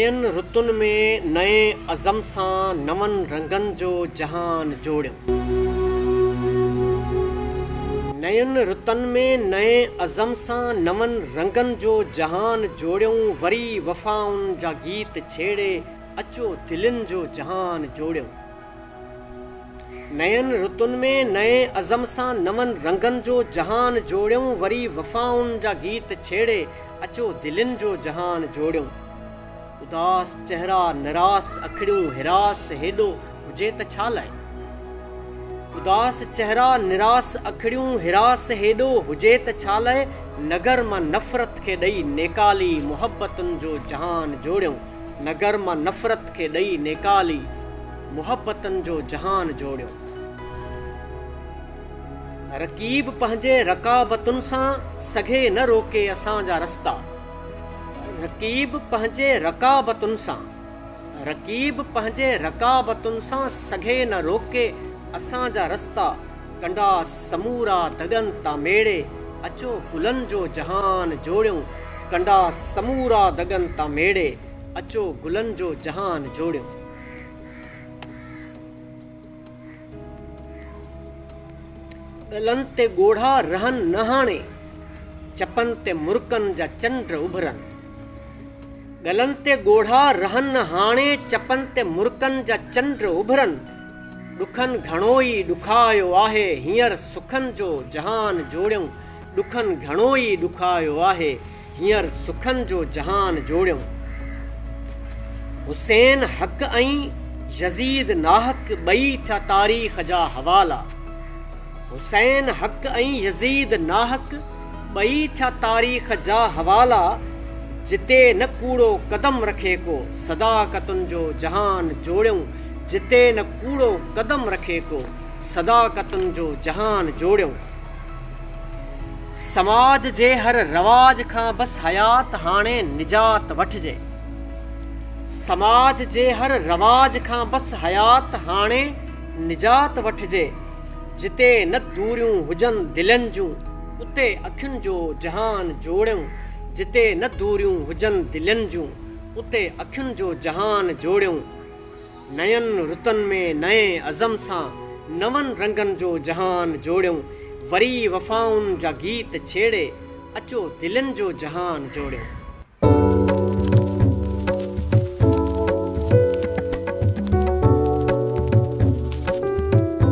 नयन रुतुनि में नए अज़म सां नवनि रंगनि जो जहान जोड़ियो। नयन रुतनि में नए अज़म सां नवनि रंगनि जो जहान जोड़ियूं, वरी वफ़ाउनि जा गीत छेड़े अचो दिलनि जो जहान जोड़ियूं। नयन रुतुनि में नए अज़म सां नवनि रंगनि जो जहान जोड़ियूं, वरी वफ़ाउनि जा गीत छेड़े अचो दिलनि जो जहान जोड़ियूं। उदास चेहरा निरास अखिड़ियूं हिरास हेॾो हुजे त छा लाइ। उदास चेहरा निरास अखिड़ियूं हिरास हेॾो हुजे त छा लाइ। नगर मां नफ़रत खे ॾेई नेकाली मुहबतुनि जो जहान जोड़ियूं। नगर मां नफ़रत खे ॾेई नेकाली मुहबतुनि जो जहान जोड़ियूं। रकीब पंहिंजे रकाबतुनि सां सघे न रोके असांजा रस्ता। रकीब पंहिंजे रकाबतुनि सां सघे न रोके असांजा रस्ता। कंडा समूरा दगन ता मेड़े अचो गुलनि जो जहान जोड़ियूं। कंडा समूरा दगन ता मेड़े अचो गुलनि जो जहान जोड़ियूं। गलनि ते ॻोढ़ा रहनि न हाणे, चपनि ते मुर्कनि जा चंड उभरनि। गलनि ते ॻोढ़ा रहनि न हाणे, चपनि ते मुर्कनि जा चंड उभरनि। ॾुखनि घणो ई ॾुखायो आहे, हींअर सुखनि जो जहान जोड़ियूं। ॾुखनि घणो ई ॾुखायो आहे, हींअर सुखनि जो जहान जोड़ियूं। हुसैन हक़ ऐं यज़ीद नाहक ॿई थिया तारीख़ जा हवाला। हुसैन हक़ ऐं यज़ीद नाहक ॿई थिया तारीख़ जा हवाला। जिते न कूड़ो कदम रखे को सदाकतुनि जो जहान जोड़ियूं। जिते न कूड़ो कदम रखे को सदाकतुनि जो जहान जोड़ियूं। समाज जे हर रवाज खां बस हयात हाणे निजात वठिजे। समाज जे हर रवाज खां बस हयात हाणे निजात वठिजे। जिते न दूरियूं हुजनि दिलनि जूं उते अखियुनि जो जहान जोड़ियूं। जिते न दूरियूं हुजनि दिलनि जूं उते अखियुनि जो जहान जोड़ियूं। नयन रुतनि में नए अज़म सां नवनि रंगनि जो जहान जोड़ियूं, वरी वफ़ाउनि जा गीत छेड़े अचो दिलनि जो जहान जोड़ियूं।